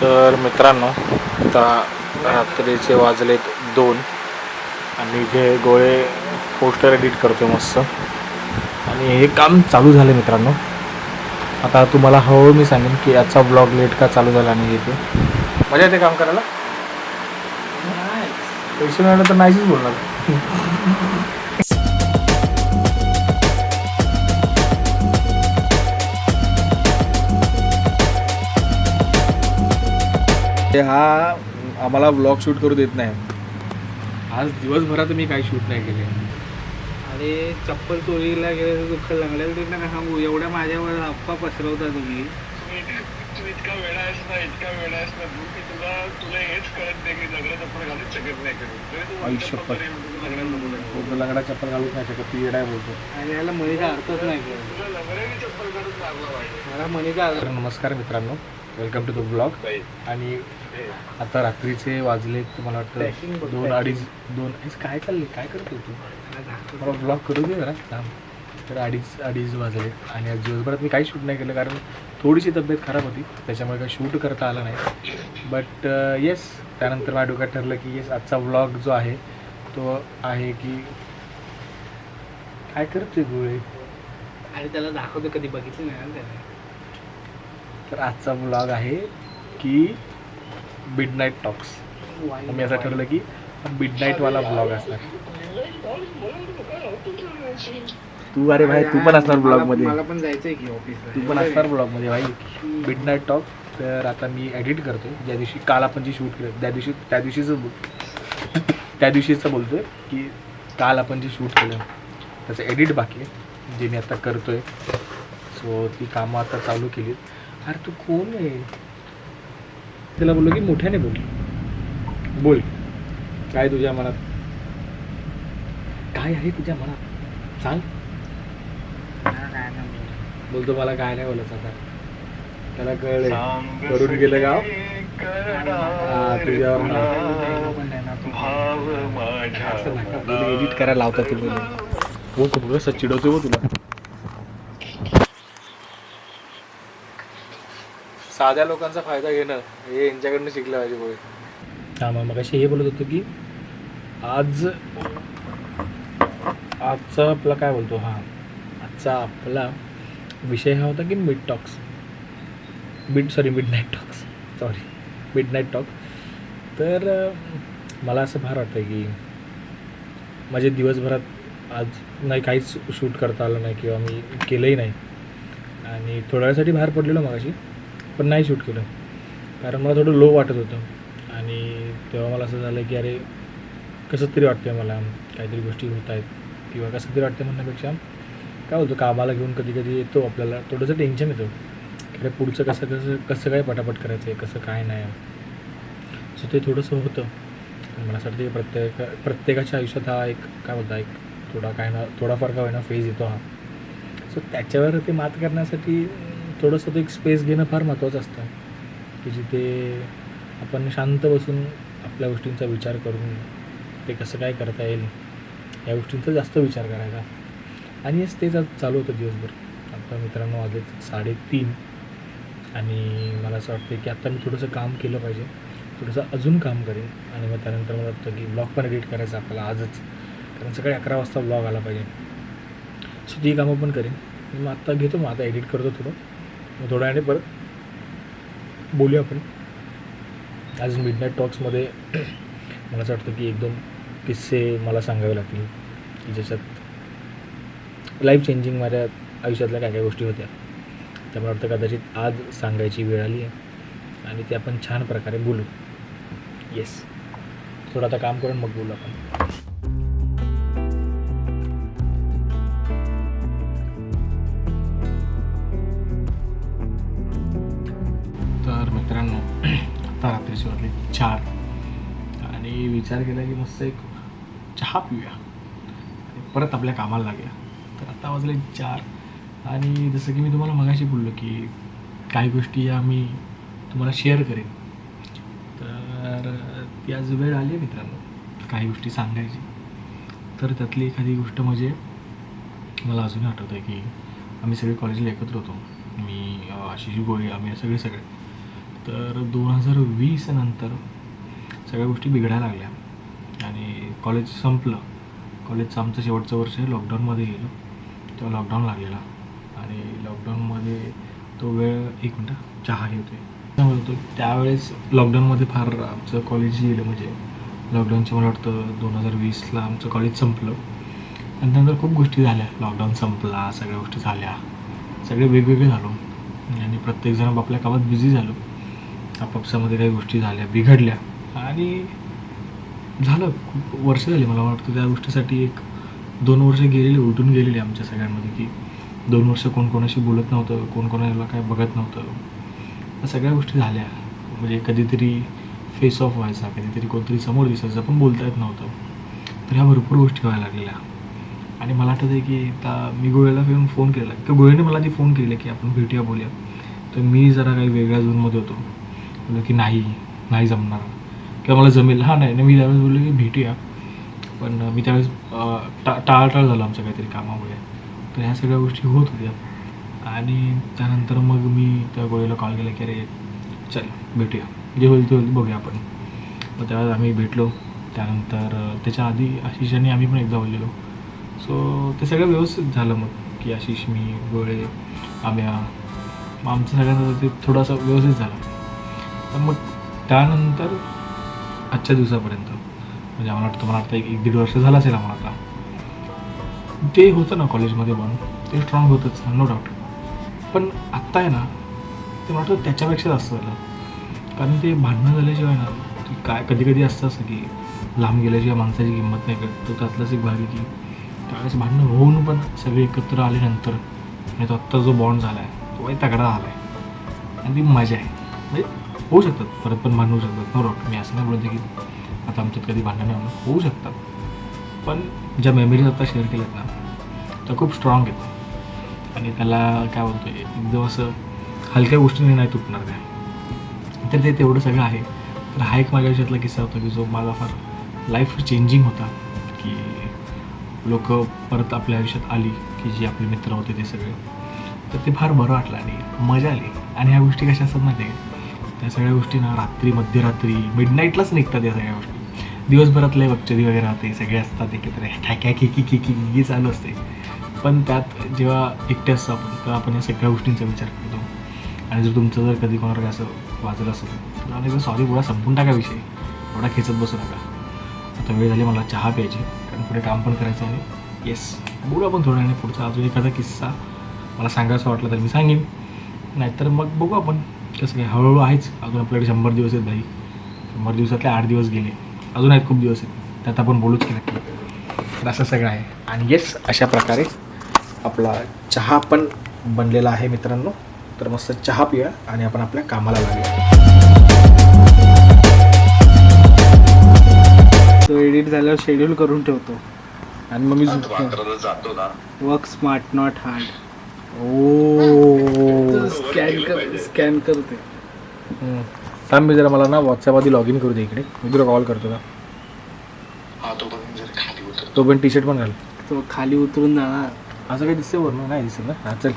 तर मित्रांनो, आता रात्रीचे वाजलेत 2 आणि इथे गोळे पोस्टर एडिट करतो मस्त आणि हे काम चालू झालं मित्रांनो. आता तुम्हाला हवं मी सांगेन की आजचा ब्लॉग लेट का चालू झाला आणि इथे मजा येते काम करायला. पैसे मिळालं तर नाहीच बोलणार. हा आम्हाला ब्लॉग शूट करू देत नाही. आज दिवसभरात मी काही शूट नाही केले. अरे चप्पल चोरीला गेलं दुःख लागलेलं ते नका सांगू. एवढ्या माझ्यावर अप्पा पसरवता तुम्ही. तू इतका वेळा आहेस ना तू की तुला हेच कळत नाही की दगड चप्पल घालूच शकत नाही करून. आयुष्यभर लंगडा चप्पल घालूच नाही शकत. ती येडाय बोलतो. आणि याला मनीचा अर्थच नाही कळत. तुला लंगड्याने चप्पल घालून मारला पाहिजे. मला मनीचा अर्थ. नमस्कार मित्रांनो, वेलकम टू द ब्लॉग. आणि आता रात्रीचे वाजले तुम्हाला वाटतं 2-2:30 काय चालले, काय करतो तू? मला ब्लॉग करू दे जरा थांब. तर 2:30 वाजले आणि आज दिवसभरात मी काही शूट नाही केलं कारण थोडीशी तब्येत खराब होती, त्याच्यामुळे काही शूट करता आलं नाही. बट येस, त्यानंतर माझ्या डोक्यात ठरलं की येस आजचा व्लॉग जो आहे तो आहे की काय करतोय गोळे. आणि त्याला दाखवतो, कधी बघितलं नाही ना त्याने. तर आजचा व्लॉग आहे की मिडनाईट टॉक्स. मी असं ठरवलं की मिडनाईटवाला ब्लॉग असणार. तू अरे भाई तू पण असणार ब्लॉगमध्ये. मला पण जायचंय की ऑफिसला. तू पण असणार ब्लॉगमध्ये भाई. Midnight talk. तर आता मी एडिट करतो. ज्या दिवशी काल आपण जी शूट केलं त्या दिवशीचं बोलतोय की काल आपण जे शूट केलं त्याचं एडिट बाकी आहे, जे मी आता करतोय. सो ती कामं आता चालू केलीत. अरे तू कोण आहे? त्याला बोललो की मोठ्याने बोल काय तुझ्या मनात, काय आहे तुझ्या मनात सांग. बोलतो मला काय नाही बोलायचं आता. त्याला कळलं करून गेलं गाव तुझ्यावर एडिट करायला लावतात तुम्ही. हो खूप कसं चिडवतो हो तुला. साध्या लोकांचा फायदा घेणं हे यांच्याकडनं शिकलं पाहिजे बोल. हां मग असे हे बोलत होतो की आजचा आपला काय बोलतो आजचा आपला विषय हा होता की मिडनाईट टॉक. तर मला असं फार वाटतं की माझे दिवसभरात आज नाही काहीच शूट करता आलं नाही किंवा मी केलंही नाही. आणि थोड्या वेळासाठी बाहेर पडलेलो मगाशी, पण नाही शूट केलं कारण मला थोडं लो वाटत होतं. आणि तेव्हा मला असं झालं की अरे कसं तरी वाटतं मला, काहीतरी गोष्टी होत आहेत किंवा कसं तरी वाटतं म्हणण्यापेक्षा काय होतं कामाला घेऊन कधी कधी येतो आपल्याला थोडंसं टेन्शन येतं की अरे पुढचं कसं काय पटापट करायचं आहे, कसं काय नाही. सो ते थोडंसं होतं. मला असं वाटतं की प्रत्येकाच्या आयुष्यात हा एक काय बोलता एक थोडाफार का होईना फेज येतो हा. सो त्याच्यावर ते मात करण्यासाठी थोडंसं ते एक स्पेस घेणं फार महत्त्वाचं असतं की जिथे आपण शांत बसून आपल्या गोष्टींचा विचार करून ते कसं काय करता येईल या गोष्टींचा जास्त विचार करायचा. आणि तेच आज चालू होतं दिवसभर. आता मित्रांनो वाजलेत 3:30 आणि मला असं वाटतं की आत्ता मी थोडंसं काम केलं पाहिजे, थोडंसं अजून काम करेन आणि मग त्यानंतर मला वाटतं की ब्लॉग पण एडिट करायचं आपल्याला आजच, कारण सकाळी 11 वाजता ब्लॉग आला पाहिजे. सो ती कामं पण करेन. मग आत्ता घेतो, मग आता एडिट करतो थोडं, मग थोड्या वेळाने परत बोलूया आपण. आज मिडनाईट टॉक्समध्ये मला असं वाटतं की 1-2 किस्से मला सांगावे लागतील की ज्याच्यात लाईफ चेंजिंग माझ्या आयुष्यातल्या काय गोष्टी होत्या. त्यामुळे वाटतं कदाचित आज सांगायची वेळ आली आहे आणि ते आपण छान प्रकारे बोलू. येस, थोडं आता काम करून मग बोलू आपण. तर मित्रांनो आता रात्रीची वाजली 4 आणि विचार केला की मस्त एक चहा पिऊया आणि परत आपल्या कामाला लागूया. तर आता वाजले 4 आणि जसं की मी तुम्हाला मगाशी बोललो की काही गोष्टी या मी तुम्हाला शेअर करेन. तर ती आज वेळ आली आहे मित्रांनो काही गोष्टी सांगायची. तर त्यातली एखादी गोष्ट म्हणजे मला अजूनही आठवतं आहे की आम्ही सगळे कॉलेजला एकत्र होतो. मी आशिष गोळे, आम्ही सगळे तर 2020 नंतर सगळ्या गोष्टी बिघडायला लागल्या आणि कॉलेज संपलं. कॉलेजचं आमचं शेवटचं वर्ष लॉकडाऊनमध्ये गेलो. तेव्हा लॉकडाऊन लागलेला आणि लॉकडाऊनमध्ये तो वेळ एक मिनटं चहा घेतोय. त्यामुळे तो त्यावेळेस लॉकडाऊनमध्ये फार आमचं कॉलेज गेलं. म्हणजे लॉकडाऊनच्या मला वाटतं 2020ला आमचं कॉलेज संपलं आणि त्यानंतर खूप गोष्टी झाल्या. लॉकडाऊन संपला, सगळ्या गोष्टी झाल्या, सगळे वेगवेगळे झालो आणि प्रत्येकजण आपल्या कामात बिझी झालो. आपापसामध्ये काही गोष्टी झाल्या, बिघडल्या आणि झालं. खूप वर्ष झाली मला वाटतं त्या गोष्टीसाठी. 1-2 वर्ष गेलेली, उलटून गेलेली आमच्या सगळ्यांमध्ये, की 2 वर्ष कोण कोणाशी बोलत नव्हतं, कोण कोणाला काय बघत नव्हतं. त्या सगळ्या गोष्टी झाल्या. म्हणजे कधीतरी फेस ऑफ व्हायचा, कधीतरी कोणतरी समोर दिसायचं, पण बोलता येत नव्हतं. तर ह्या भरपूर गोष्टी व्हायला लागलेल्या. आणि मला आठवतं आहे की आता मी गोव्याला येऊन फोन केला, की गोव्याने मला आधी फोन केला की आपण भेटूया, बोलूया. तर मी जरा काही वेगळ्या झोनमध्ये होतो. बोललो की नाही जमणार किंवा मला जमेल. नाही मी त्यावेळेस बोललो की भेटूया, पण मी त्यावेळेस टाळाटाळ झालं आमच्या काहीतरी कामामुळे. तर ह्या सगळ्या गोष्टी होत होत्या. आणि त्यानंतर मग मी त्या गोव्याला कॉल केला की अरे चल भेटूया, जे होईल ते होईल, बघूया आपण. मग त्यावेळेस आम्ही भेटलो. त्यानंतर त्याच्या आधी आशिष आणि आम्ही पण एकदा बोललेलो. सो ते सगळं व्यवस्थित झालं. मग की आशिष, मी, गोळे, आम्या, मग आमचं सगळ्यांचं ते थोडंसं व्यवस्थित झालं. पण मग त्यानंतर आजच्या दिवसापर्यंत म्हणजे मला वाटतं 1-1.5 वर्ष झालं असेल आम्हाला आता. ते होतं ना कॉलेजमध्ये पण ते स्ट्रॉंग होतंच, नो डाऊट. पण आत्ता आहे ना ते मला वाटतं त्याच्यापेक्षा जास्त झालं. कारण ते भांडणं झाल्याशिवाय ना ते काय कधी असतं असं की लांब गेल्याशिवाय माणसाची किंमत नाही कळत. तो त्यातलाच एक भाग आहे की त्यावेळेस भांडणं होऊन पण सगळे एकत्र आल्यानंतर आणि तो आत्ता जो बॉन्ड झाला आहे तो काही तगडा झाला आहे आणि ती मजा आहे. म्हणजे होऊ शकतात परत पण भांडण होऊ शकतात, नो डाऊट. मी असं नाही बोलते की आता आमच्यात कधी भांडणं होऊ शकतात, पण ज्या मेमरीज आता शेअर केल्यात ना त्या खूप स्ट्रॉंग आहेत आणि त्याला काय बोलतो आहे एकदम असं हलक्या गोष्टीने नाही तुटणार काय. तर ते तेवढं सगळं आहे. तर हा एक माझ्या आयुष्यातला किस्सा होता की जो माझा फार लाईफ चेंजिंग होता. की लोक परत आपल्या आयुष्यात आली की जे आपले मित्र होते ते सगळे, तर ते फार बरं वाटलं आणि मजा आली. आणि ह्या गोष्टी कशा असतात माहिती आहे, त्या सगळ्या गोष्टी ना रात्री, मध्यरात्री, मिडनाईटलाच निघतात. या सगळ्या गोष्टी दिवसभरातले वक्चरी वगैरे राहते, सगळे असतात एकत्र, ठॅक्या की चालू असते. पण त्यात जेव्हा एकटे असतो आपण, तर आपण या सगळ्या गोष्टींचा विचार करतो. आणि जर तुमचं जर कधी कोणावर असं वाजलं असेल तर आणि जर सॉरी बोला, संपून टाका विषय, एवढा खेचत बसू नका. आता वेळ झाली मला चहा प्यायची, कारण पुढे काम पण करायचं. आणि येस, बोलू आपण थोड्या वेळाने पुढचा अजून एखादा किस्सा मला सांगायचा वाटला तर मी सांगेन, नाहीतर मग बघू आपण कसं काय. हळूहळू आहेच, अजून आपल्याकडे 100 दिवस आहेत भाई. 100 दिवसातले 8 दिवस गेले, अजून आहेत खूप दिवस आहेत, त्यात आपण बोलूच की नक्की. तर असं सगळं आहे. आणि येस, अशा प्रकारे आपला चहा पण बनलेला आहे मित्रांनो. तर मस्त चहा पिऊया आणि आपण आपल्या कामाला लागूया. तो एडिट झाल्यावर शेड्यूल करून ठेवतो आणि मग मी जातो ना. Work smart not hard. ओ स्कॅन करते. थांब, मी जरा मला ना व्हॉट्सअपआधी लॉग इन करू दे इकडे, मी तुला कॉल करतो का. हा तो पण जर खाली उतर. तो पण टी शर्ट पण घाल. तो खाली उतरून जाणार. असं काही दिसतं वरून, नाही दिसत ना. हां चल.